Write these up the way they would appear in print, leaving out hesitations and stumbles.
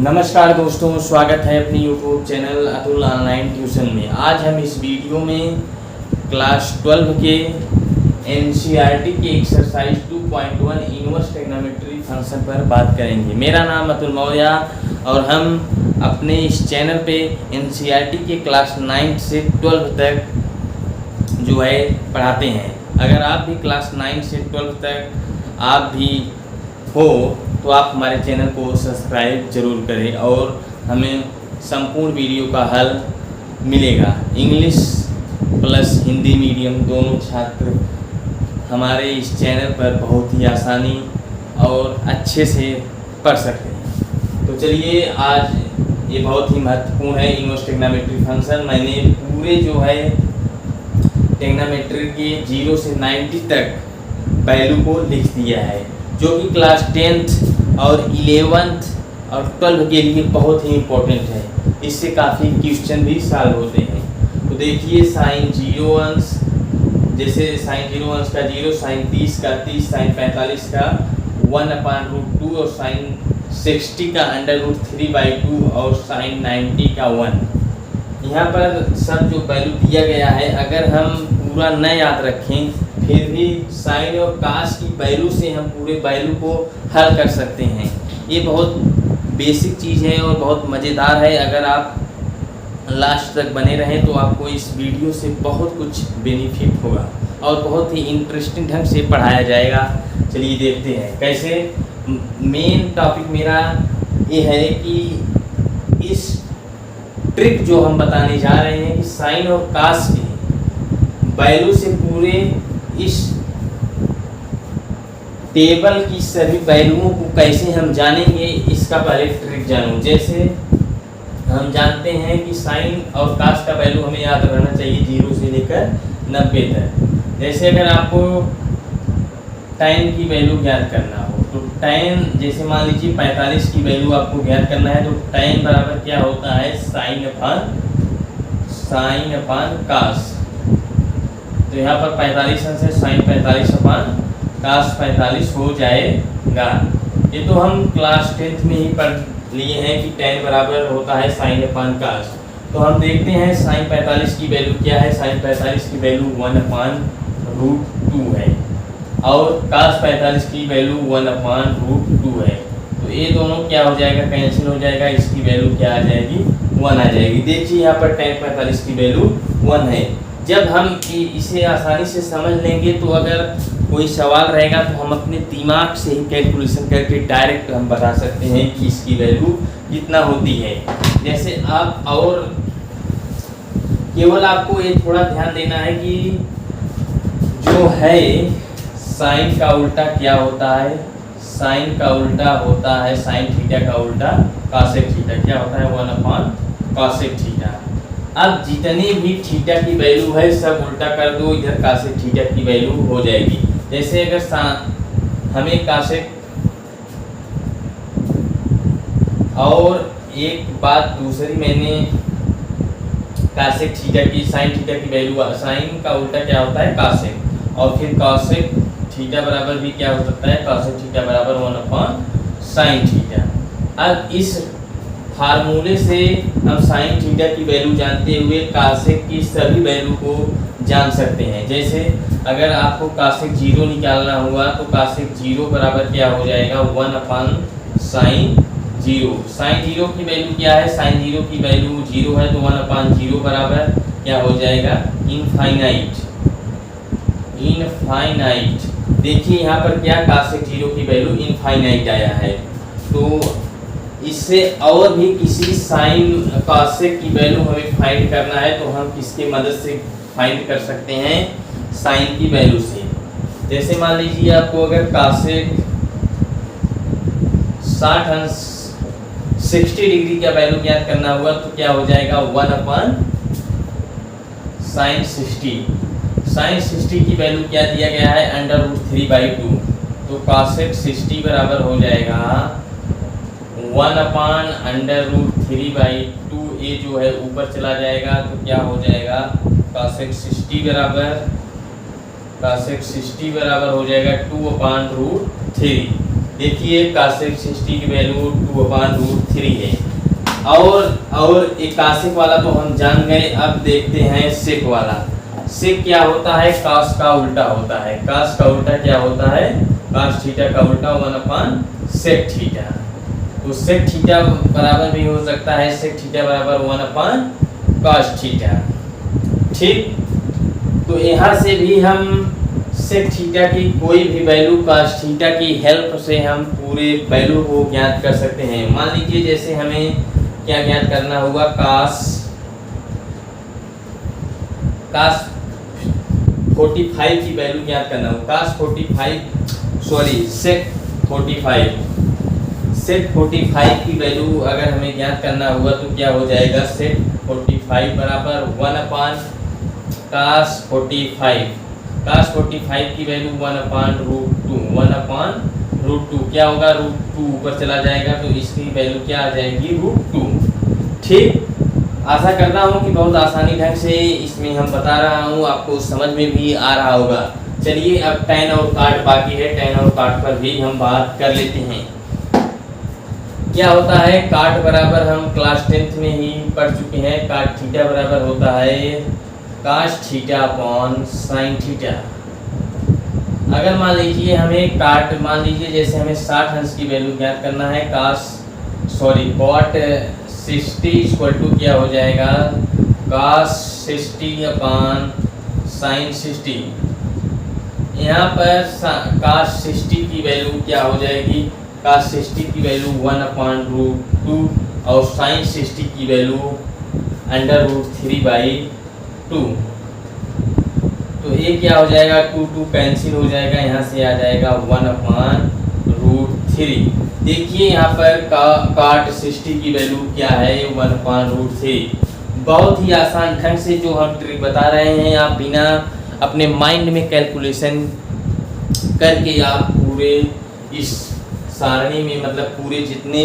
नमस्कार दोस्तों, स्वागत है अपनी YouTube channel Atul online tuition में। आज हम इस वीडियो में क्लास 12 के एनसीईआरटी के एक्सरसाइज 2.1 इनवर्स ट्रिग्नोमेट्री फंक्शन पर बात करेंगे। मेरा नाम अतुल मौर्य और हम अपने इस चैनल पे एनसीईआरटी के क्लास 9 से 12 तक जो है पढ़ाते हैं। अगर आप भी क्लास 9 से 12 तक आप भी हो तो आप हमारे चैनल को सब्सक्राइब जरूर करें और हमें संपूर्ण वीडियो का हल मिलेगा। इंग्लिश प्लस हिंदी मीडियम दोनों छात्र हमारे इस चैनल पर बहुत ही आसानी और अच्छे से पढ़ सकते हैं। तो चलिए, आज ये बहुत ही महत्वपूर्ण है इनवर्स ट्रिग्नोमेट्री फंक्शन। मैंने पूरे जो है ट्रिग्नोमेट्री के 0 से 90 तक वैल्यू को लिख दिया है, जो कि क्लास 10th और 11th और 12 के लिए बहुत ही इम्पोर्टेंट है। इससे काफ़ी क्वेश्चन भी सॉल्व होते हैं। तो देखिए, साइन 0 अंश, जैसे साइन 0 अंश का 0, साइन 30 का 30, साइन 45 का 1/√2 और साइन 60 का √3/2 और साइन 90 का 1। यहाँ पर सब जो वैल्यू दिया गया है, अगर हम पूरा न याद रखें फिर भी साइन और कास की वैल्यू से हम पूरे वैल्यू को हल कर सकते हैं। ये बहुत बेसिक चीज़ है और बहुत मज़ेदार है। अगर आप लास्ट तक बने रहें तो आपको इस वीडियो से बहुत कुछ बेनिफिट होगा और बहुत ही इंटरेस्टिंग ढंग से पढ़ाया जाएगा। चलिए देखते हैं कैसे। मेन टॉपिक मेरा ये है कि इस ट्रिक जो हम बताने जा रहे हैं कि साइन और कास की वैल्यू से पूरे इस टेबल की सभी वैल्यूओं को कैसे हम जानेंगे, इसका पहले ट्रिक जानूं। जैसे हम जानते हैं कि साइन और कास का वैल्यू हमें याद रहना चाहिए 0 से लेकर 90 तक। जैसे अगर आपको tan की वैल्यू ज्ञात करना हो तो tan, जैसे मान लीजिए 45 की वैल्यू आपको ज्ञात करना है तो tan बराबर क्या होता है, साइन अपान कास। तो यहाँ पर 45 अंश है, साइन 45 अपान कास 45 हो जाएगा। ये तो हम क्लास 10th में ही पढ़ लिए हैं कि tan बराबर होता है साइन अपान कास। तो हम देखते हैं साइन 45 की वैल्यू क्या है। साइन 45 की वैल्यू 1/√2 है और कास 45 की वैल्यू 1/√2 है। तो ये दोनों क्या हो जाएगा, कैंसिल हो जाएगा। इसकी वैल्यू क्या आ जाएगी, 1 आ जाएगी। देखिए यहाँ पर tan 45 की वैल्यू 1 है। जब हम इसे आसानी से समझ लेंगे तो अगर कोई सवाल रहेगा तो हम अपने दिमाग से ही कैलकुलेशन करके डायरेक्ट हम बता सकते हैं कि इसकी वैल्यू कितना होती है। जैसे आप, और केवल आपको ये थोड़ा ध्यान देना है कि जो है साइन का उल्टा क्या होता है, साइन का उल्टा होता है साइन थीटा का उल्टा कासेक थीटा। क्या होता है, 1/कासेक थीटा। अब जितनी भी थीटा की वैल्यू है सब उल्टा कर दो, इधर कासेक थीटा की वैल्यू हो जाएगी। जैसे अगर हमें कासेक, और एक बात दूसरी, मैंने कासेक थीटा की, साइन थीटा की वैल्यू, साइन का उल्टा क्या होता है, कासेक, और फिर कासेक थीटा बराबर भी क्या हो सकता है, कासेक थीटा बराबर 1/साइन थीटा। अब इस फार्मूले से हम साइन थीटा की वैल्यू जानते हुए कासेक की सभी वैल्यू को जान सकते हैं। जैसे अगर आपको कासेक 0 निकालना हुआ तो कासेक 0 बराबर क्या हो जाएगा, 1/साइन 0। साइन 0 की वैल्यू क्या है, साइन 0 की वैल्यू 0 है तो 1/0 बराबर क्या हो जाएगा, इनफाइनाइट। देखिए यहाँ पर क्या, कासेक 0 की वैल्यू इनफाइनाइट आया है। तो इससे और भी किसी साइन कासेक की वैल्यू हमें फाइंड करना है तो हम किसके मदद से फाइंड कर सकते हैं, साइन की वैल्यू से। जैसे मान लीजिए आपको अगर कासेक 60 डिग्री का वैल्यू ज्ञात करना हुआ तो क्या हो जाएगा, 1/साइन 60। साइन 60 की वैल्यू क्या दिया गया है, √3/2। तो कासेक 60 बराबर हो जाएगा 1/√3/2। ये जो है ऊपर चला जाएगा तो क्या हो जाएगा, कासेक 60 बराबर हो जाएगा 2/√3। देखिए काशिक 60 की वैल्यू 2/√3 है। और एक काशिक वाला तो हम जान गए, अब देखते हैं सेक वाला। सेक क्या होता है? काश का उल्टा होता है। काश का उल्टा क्या होता है? काश थीटा का उल्टा 1/सेक थीटा। तो सेक थीटा बराबर भी हो सकता है सेक थीटा बराबर 1/काश थीटा। ठीक, तो यहाँ से भी हम सेक थीटा की कोई भी वैल्यू काश थीटा की हेल्प से हम पूरे वैल्यू को ज्ञात कर सकते हैं। मान लीजिए जैसे हमें क्या ज्ञात करना होगा, काश 45 की वैल्यू ज्ञात करना होगा। सेक 45 की वैल्यू अगर हमें ज्ञात करना हुआ तो क्या हो जाएगा? सेक 45 बराबर 1/काश 45। काश 45 की वैल्यू 1/√2 क्या होगा? √2 ऊपर चला जाएगा तो इसकी वैल्यू क्या आ जाएगी? √2। ठीक, आशा करता हूँ कि बहुत आसानी ढंग से इसमें हम बता रहा हूँ, आपको समझ में भी आ रहा होगा। चलिए अब tan और cot बाकी है, tan और cot पर भी हम बात कर लेते हैं। क्या होता है? cot बराबर हम क्लास 10th में ही पढ़ चुके हैं। cot थीटा बराबर होता है काश थीटा अपॉन साइन थीटा। अगर मान लीजिए हमें cot, मान लीजिए जैसे हमें 60 अंश की वैल्यू ज्ञात करना है, cot 60 इक्वल टू क्या हो जाएगा? cos 60 upon sine 60। यहाँ पर cos 60 की वैल्यू क्या हो जाएगी? cos 60 की वैल्यू 1/√2 और साइन 60 की वैल्यू √3/2। तो ये क्या हो जाएगा? 2 कैंसिल हो जाएगा, यहाँ से आ जाएगा 1/√3। देखिए यहाँ पर cot 60 की वैल्यू क्या है? 1/√3। बहुत ही आसान ढंग से जो हम ट्रिक बता रहे हैं, आप बिना अपने माइंड में कैलकुलेशन करके आप पूरे इस सारणी में, मतलब पूरे जितने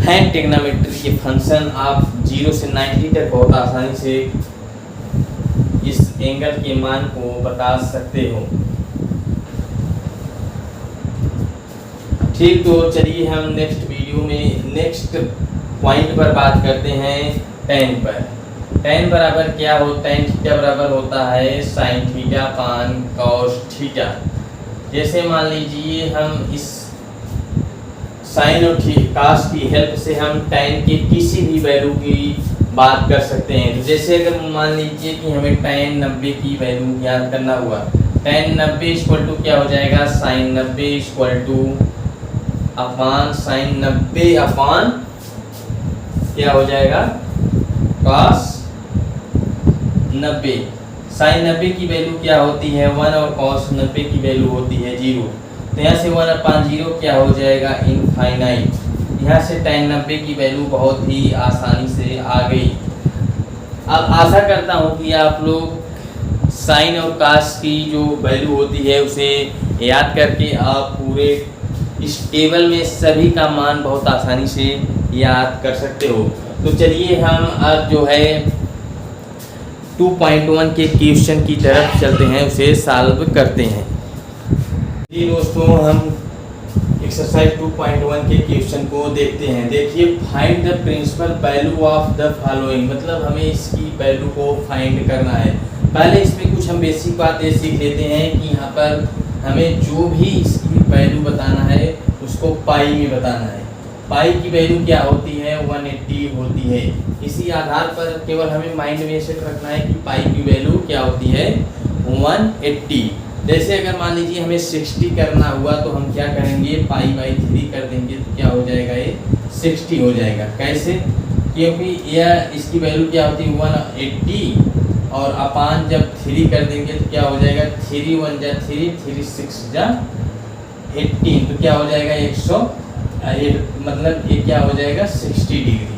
हैं ट्रिग्नोमेट्री के फंक्शन, आप 0 से 90 तक बहुत आसानी से इस एंगल के मान को बता सकते हो। ठीक, तो चलिए हम नेक्स्ट वीडियो में नेक्स्ट पॉइंट पर बात करते हैं tan पर। tan बराबर क्या हो? tan थीटा बराबर होता है sine theta upon cos theta. जैसे मान लीजिए हम इस साइन और काश की हेल्प से हम tan के किसी भी वैल्यू की बात कर सकते हैं। तो जैसे अगर मान लीजिए कि हमें tan 90 की वैल्यू ज्ञात करना हुआ, tan 90 इक्वल टू क्या हो जाएगा? Sine 90 equal to upon sine 90 upon क्या हो जाएगा? cos 90। साइन 90 की वैल्यू क्या होती है? 1 और cos 90 की वैल्यू होती है 0। तो यहाँ से 1/0 क्या हो जाएगा? इनफाइनाइट। यहाँ से tan 90 की वैल्यू बहुत ही आसानी से आ गई। अब आशा करता हूँ कि आप लोग साइन और काश की जो वैल्यू होती है उसे याद करके आप पूरे इस टेबल में सभी का मान बहुत आसानी से याद कर सकते हो। तो चलिए हम अब जो है 2.1 के क्वेश्चन की तरफ चलते हैं, उसे सॉल्व करते हैं। जी दोस्तों, हम एक्सरसाइज 2.1 के क्वेश्चन को देखते हैं। देखिए, find the principal value of the following, मतलब हमें इसकी वैल्यू को फाइंड करना है। पहले इसमें कुछ हम बेसिक बातें सीख लेते हैं कि यहाँ पर हमें जो भी इसकी वैल्यू बताना है उसको पाई में बताना है। पाई की वैल्यू क्या होती है? 180 होती है। इसी आधार पर केवल हमें माइंड में सेट रखना है कि पाई की वैल्यू क्या होती है? 180। जैसे अगर मान लीजिए हमें 60 करना हुआ तो हम क्या करेंगे? π/3 कर देंगे तो क्या हो जाएगा? ये 60 हो जाएगा। कैसे? क्योंकि यह इसकी वैल्यू क्या होती है? 180 और अपान जब 3 कर देंगे तो क्या हो जाएगा? 3 1 जा 3, 3 6 जा 18, तो क्या हो जाएगा? 108, मतलब ये क्या हो जाएगा? 60 डिग्री।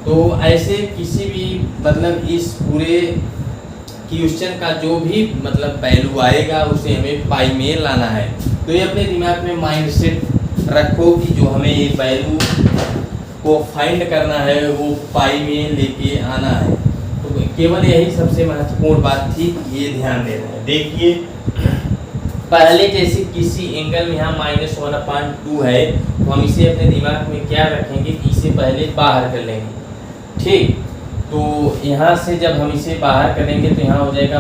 तो ऐसे किसी भी मतलब इस पूरे क्वेश्चन का जो भी मतलब वैल्यू आएगा उसे हमें पाई में लाना है। तो ये अपने दिमाग में माइंड सेट रखो कि जो हमें ये वैल्यू को फाइंड करना है वो पाई में लेके आना है। तो केवल यही सबसे महत्वपूर्ण बात थी, ये ध्यान देना है। देखिए पहले जैसे किसी एंगल में यहाँ -1/2 है, तो हम इसे अपने दिमाग में क्या रखेंगे कि इसे पहले बाहर कर लेंगे। ठीक, तो यहाँ से जब हम इसे बाहर करेंगे तो यहाँ हो जाएगा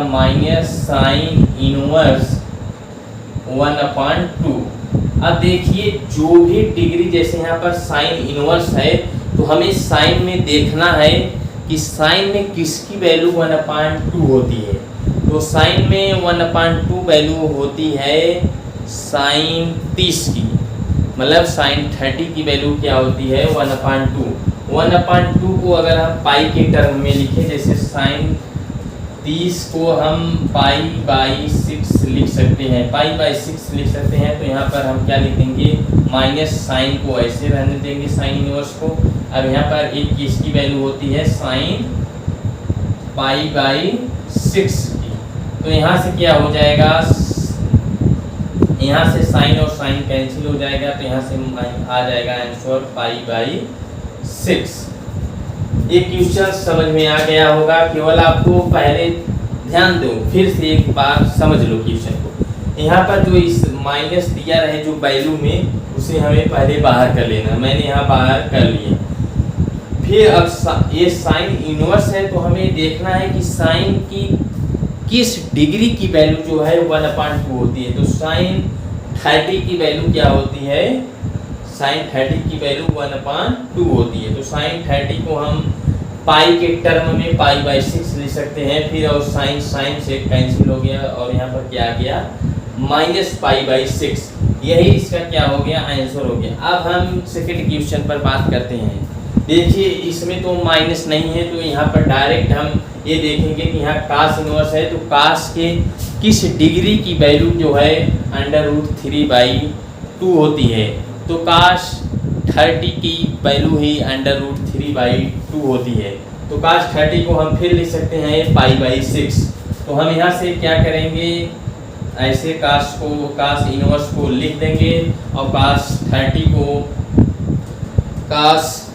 -sin इनवर्स 1/2। अब देखिए जो भी डिग्री, जैसे यहाँ पर साइन इनवर्स है, तो हमें साइन में देखना है कि साइन में किसकी वैल्यू 1/2 होती है। तो साइन में 1/2 वैल्यू होती है साइन 30 की, मतलब साइन 30 की वैल्यू क्या होती है 1/2। 1/2 को अगर हम पाई के टर्म में लिखें, जैसे साइन 30 को हम π/6 लिख सकते हैं, π/6 लिख सकते हैं। तो यहाँ पर हम क्या लिखेंगे, माइनस साइन को ऐसे रहने देंगे साइन इनवर्स को। अब यहाँ पर एक किसकी वैल्यू होती है साइन π/6 की। तो यहाँ से क्या हो जाएगा, यहाँ से साइन और साइन कैंसिल हो जाएगा, तो यहाँ से आ जाएगा आंसर π/6। ये क्वेश्चन समझ में आ गया होगा, केवल आपको पहले ध्यान दो, फिर से एक बार समझ लो क्वेश्चन को। यहाँ पर जो इस माइनस दिया रहे जो वैल्यू में, उसे हमें पहले बाहर कर लेना। मैंने यहाँ बाहर कर लिया। फिर अब ये साइन इनवर्स है, तो हमें देखना है कि साइन की किस डिग्री की वैल्यू जो है 1/2 होती है। तो साइन 30 की वैल्यू क्या होती है, साइन 30 की वैल्यू 1/2 होती है। तो साइन 30 को हम पाई के टर्म में π/6 लिख सकते हैं। फिर और साइन से कैंसिल हो गया, और यहाँ पर क्या आ गया -π/6। यही इसका क्या हो गया, आंसर हो गया। अब हम सेकंड क्वेश्चन पर बात करते हैं। देखिए इसमें तो माइनस नहीं है, तो यहाँ पर डायरेक्ट हम ये देखेंगे कि यहाँ कास इनवर्स है, तो कास के किस डिग्री की वैल्यू जो है √3/2 होती है। तो कास 30 की वैल्यू ही √3/2 होती है। तो कास 30 को हम फिर लिख सकते हैं π/6। तो हम यहाँ से क्या करेंगे, ऐसे कास इनवर्स को लिख देंगे, और कास 30 को कास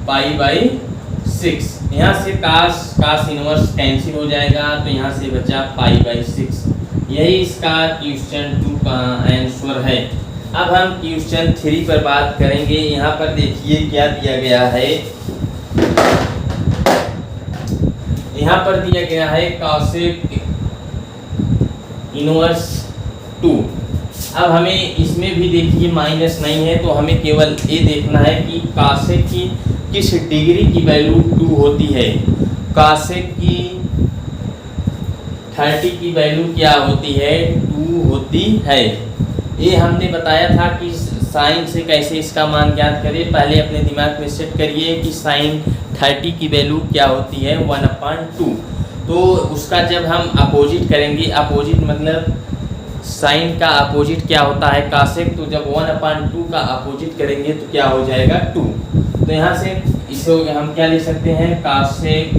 π/6। यहाँ से कास इनवर्स कैंसिल हो जाएगा, तो यहाँ से बचा π/6। यही इसका क्वेश्चन 2 का आंसर है। अब हम क्वेश्चन 3 पर बात करेंगे। यहाँ पर देखिए क्या दिया गया है, यहाँ पर दिया गया है cosec इनवर्स 2। अब हमें इसमें भी देखिए माइनस नहीं है, तो हमें केवल ये देखना है कि cosec की किस डिग्री की वैल्यू 2 होती है। cosec की 30 की वैल्यू क्या होती है, 2 होती है। ये हमने बताया था कि साइन से कैसे इसका मान ज्ञात करें। पहले अपने दिमाग में सेट करिए कि साइन 30 की वैल्यू क्या होती है 1/2। तो उसका जब हम अपोजिट करेंगे, अपोजिट मतलब साइन का अपोजिट क्या होता है कासेक, तो जब 1/2 का अपोजिट करेंगे तो क्या हो जाएगा 2। तो यहाँ से इसे हम क्या लिख सकते हैं कासेक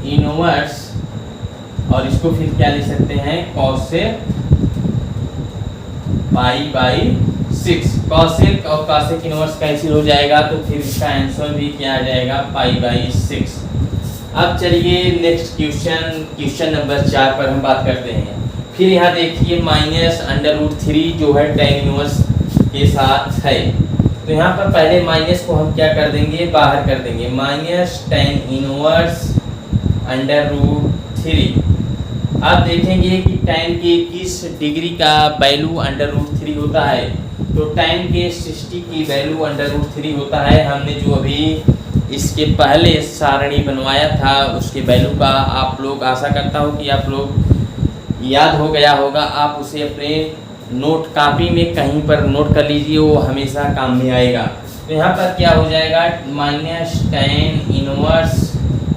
इनवर्स, और इसको फिर क्या लिख सकते हैं कॉसेक π/6। कॉसेक और कॉसेक इनवर्स कैंसिल हो जाएगा, तो फिर इसका आंसर भी क्या आ जाएगा π/6। अब चलिए नेक्स्ट क्वेश्चन नंबर 4 पर हम बात करते हैं। फिर यहाँ देखिए -√3 जो है tan इनवर्स के साथ है। तो यहाँ पर पहले माइनस को हम क्या कर देंगे, बाहर कर देंगे, -tan इनवर्स √3। आप देखेंगे कि tan के किस डिग्री का वैल्यू √3 होता है। तो tan के 60 की वैल्यू √3 होता है। हमने जो अभी इसके पहले सारणी बनवाया था उसके वैल्यू का आप लोग, आशा करता हूँ कि आप लोग याद हो गया होगा। आप उसे अपने नोट कापी में कहीं पर नोट कर लीजिए, वो हमेशा काम में आएगा। तो यहाँ पर क्या हो जाएगा -tan इनवर्स,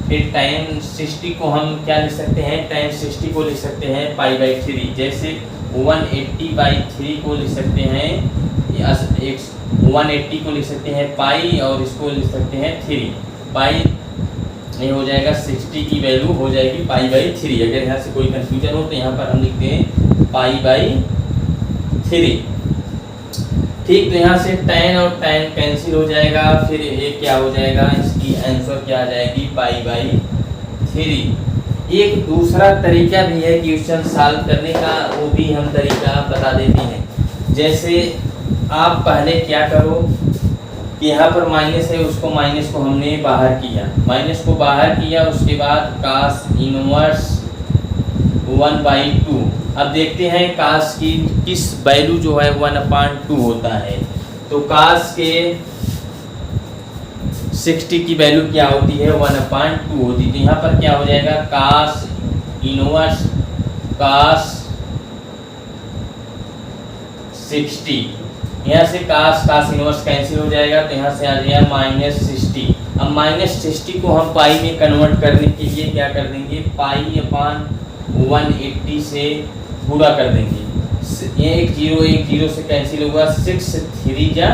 फिर tan 60 को हम क्या लिख सकते हैं, tan 60 को लिख सकते हैं π/3। जैसे 180/3 को लिख सकते हैं, 180 को लिख सकते हैं पाई, और इसको लिख सकते हैं 3 पाई। ये हो जाएगा 60 की वैल्यू हो जाएगी π/3। अगर यहाँ से कोई कंफ्यूजन हो तो यहाँ पर हम लिखते हैं π/3। ठीक, तो यहाँ से tan और tan कैंसिल हो जाएगा, फिर ये क्या हो जाएगा, इसकी आंसर क्या आ जाएगी π/3। एक दूसरा तरीका भी है क्वेश्चन सॉल्व करने का, वो भी हम तरीका बता देते हैं। जैसे आप पहले क्या करो कि यहाँ पर माइनस है, उसको माइनस को हमने बाहर किया, माइनस को बाहर किया, उसके बाद कास इनवर्स 1/2। अब देखते हैं कास की किस वैल्यू जो है 1/2 होता है। तो कास के 60 की वैल्यू क्या होती है 1/2 होती है। तो यहाँ पर क्या हो जाएगा कास इनवर्स कास 60, यहाँ से कास इनवर्स कैंसिल हो जाएगा, तो यहाँ से आ जाएगा -60। अब -60 को हम पाई में कन्वर्ट करने के लिए क्या कर देंगे, पाई/180 से गुणा कर देंगे। एक जीरो से कैंसिल होगा, 6 3 जा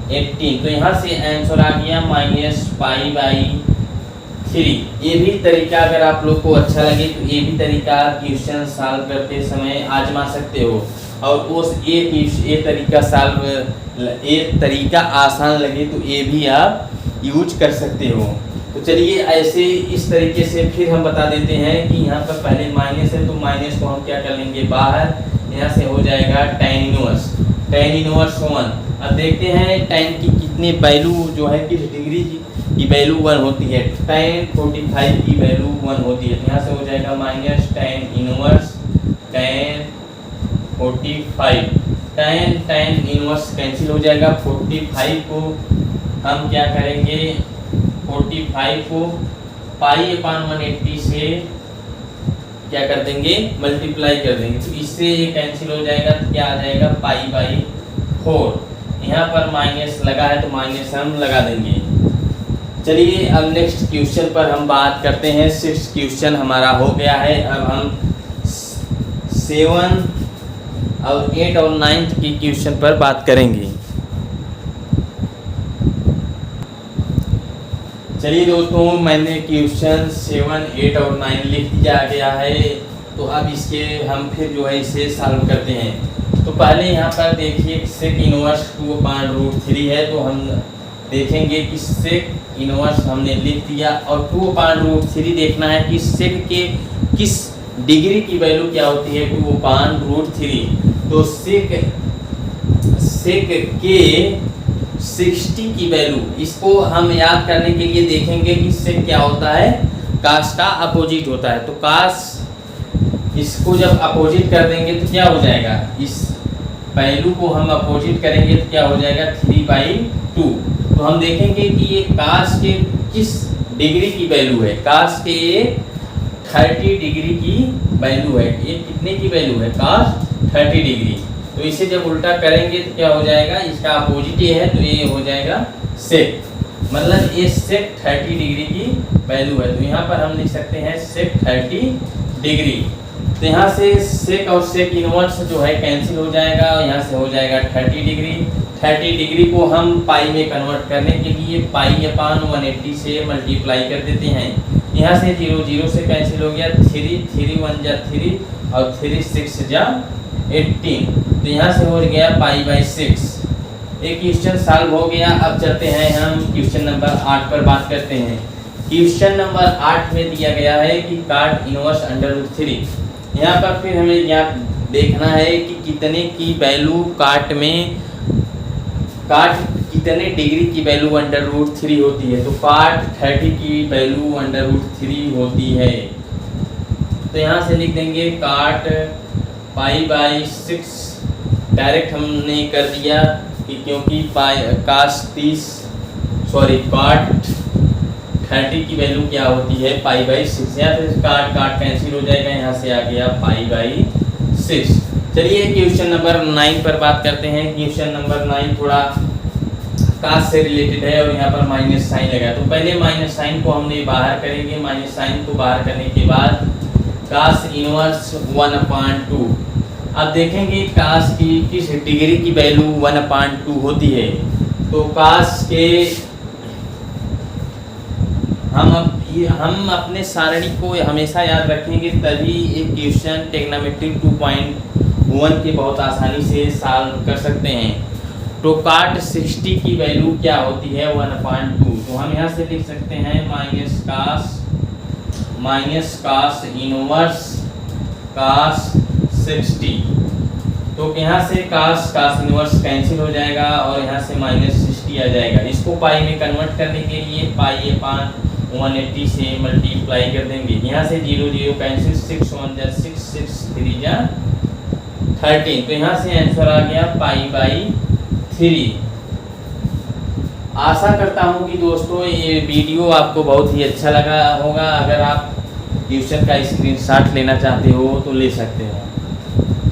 18। तो यहाँ से आंसर आ गया -π/3। ये भी तरीका अगर आप लोग को अच्छा लगे तो ये भी तरीका क्वेश्चन सॉल्व करते समय आजमा सकते हो। और उस ये तरीका आसान लगे तो ये भी आप यूज कर सकते हो। तो चलिए ऐसे इस तरीके से फिर हम बता देते हैं कि यहाँ पर पहले माइनस है, तो माइनस को हम क्या कर लेंगे बाहर, यहाँ से हो जाएगा tan इनवर्स 1। अब देखते हैं tan की कितनी वैल्यू जो है किस डिग्री की वैल्यू 1 होती है। tan 45 की वैल्यू 1 होती है, तो यहाँ से हो जाएगा -tan inverse tan 45। tan inverse cancel हो जाएगा। 45 को हम क्या करेंगे, 45 को π/180 से क्या कर देंगे मल्टीप्लाई कर देंगे, तो इससे ये कैंसिल हो जाएगा। तो क्या आ जाएगा π/4। यहाँ पर माइनस लगा है तो माइनस हम लगा देंगे। चलिए अब नेक्स्ट क्वेश्चन पर हम बात करते हैं। 6th क्वेश्चन हमारा हो गया है। अब हम 7 और 8 और 9th की क्वेश्चन पर बात करेंगे। चलिए दोस्तों, मैंने क्वेश्चन 7, 8 और 9 लिख दिया गया है। तो अब इसके हम फिर जो है इसे सॉल्व करते हैं। तो पहले यहाँ पर देखिए sec इनवर्स 2/√3 है, तो हम देखेंगे कि sec इनवर्स हमने लिख दिया और 2/√3 देखना है कि sec के किस डिग्री की वैल्यू क्या होती है 2/√3। तो sec के 60 की वैल्यू, इसको हम याद करने के लिए देखेंगे कि sec क्या होता है, कास का अपोजिट होता है। तो कास इसको जब अपोजिट कर देंगे तो क्या हो जाएगा, इस वैल्यू को हम अपोजिट करेंगे तो क्या हो जाएगा 3/2। तो हम देखेंगे कि ये कास के किस डिग्री की वैल्यू है। कास के 30 डिग्री की वैल्यू है। ये कितने की वैल्यू है, कास 30 डिग्री। तो इसे जब उल्टा करेंगे तो क्या हो जाएगा, इसका अपोजिट ये है तो ये हो जाएगा सेक, मतलब ये सेक 30 डिग्री की वैल्यू है। तो यहाँ पर हम लिख सकते हैं सेक 30 डिग्री। तो यहाँ से सेक और सेक इनवर्स जो है कैंसिल हो जाएगा और यहाँ से हो जाएगा 30 डिग्री। 30 डिग्री को हम पाई में कन्वर्ट करने के लिए π/180 से मल्टीप्लाई कर देते हैं। यहाँ से 0 से कैंसिल हो गया, 3 1 जा 3 और 3 6 जा 18। तो यहाँ से हो गया π/6। एक क्वेश्चन सॉल्व हो गया। अब चलते हैं हम क्वेश्चन नंबर 8 पर बात करते हैं। क्वेश्चन नंबर 8 में दिया गया है कि काट इनवर्स √3। यहाँ पर फिर हमें यहाँ देखना है कि कितने की वैल्यू काट कितने डिग्री की वैल्यू √3 होती है। तो काट 30 की वैल्यू √3 होती है। तो यहाँ से लिख देंगे काट π/6। डायरेक्ट हमने कर दिया कि क्योंकि काट 30 की वैल्यू क्या होती है π/6। यहाँ से काट कैंसिल हो जाएगा, यहाँ से आ गया π/6। चलिए क्वेश्चन नंबर 9 पर बात करते हैं। क्वेश्चन नंबर 9 थोड़ा कास से रिलेटेड है और यहाँ पर माइनस साइन लगा। तो पहले माइनस साइन को हमने बाहर करेंगे। माइनस साइन को बाहर करने के बाद कास इनवर्स 1/2। अब देखेंगे कास की किस डिग्री की वैल्यू 1/2 होती है। तो कास के हम अपने सारणी को हमेशा याद रखेंगे, तभी एक क्वेश्चन ट्रिग्नोमेट्री 2.1 के बहुत आसानी से सॉल्व कर सकते हैं। तो काट 60 की वैल्यू क्या होती है 1/2। तो हम यहाँ से लिख सकते हैं minus cos minus cos inverse cos 60। तो यहाँ से कास इनवर्स कैंसिल हो जाएगा और यहाँ से -60 आ जाएगा। इसको पाई में कन्वर्ट करने के लिए पाई अपान 180 से मल्टीप्लाई कर देंगे। यहाँ से 0 0 कैंसिल, 6 1 जा 6, 6 3 जा 13। तो यहाँ से आंसर आ गया π/3। आशा करता हूँ कि दोस्तों ये वीडियो आपको बहुत ही अच्छा लगा होगा। अगर आप ट्यूशन का स्क्रीनशॉट लेना चाहते हो तो ले सकते हो।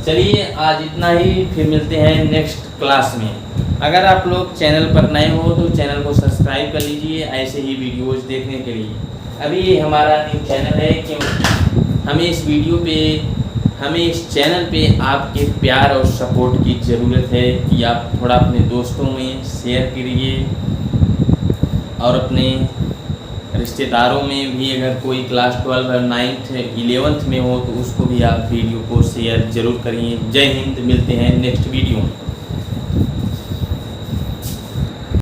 चलिए आज इतना ही, फिर मिलते हैं नेक्स्ट क्लास में। अगर आप लोग चैनल पर नए हो तो चैनल को सब्सक्राइब कर लीजिए ऐसे ही वीडियोस देखने के लिए। अभी ये हमारा न्यू चैनल है कि हमें इस चैनल पे आपके प्यार और सपोर्ट की ज़रूरत है कि आप थोड़ा अपने दोस्तों में शेयर करिए और अपने रिश्तेदारों में भी अगर कोई क्लास 12 और 9th 11th में हो तो उसको भी आप वीडियो को शेयर ज़रूर करिए। जय हिंद, मिलते हैं नेक्स्ट वीडियो में।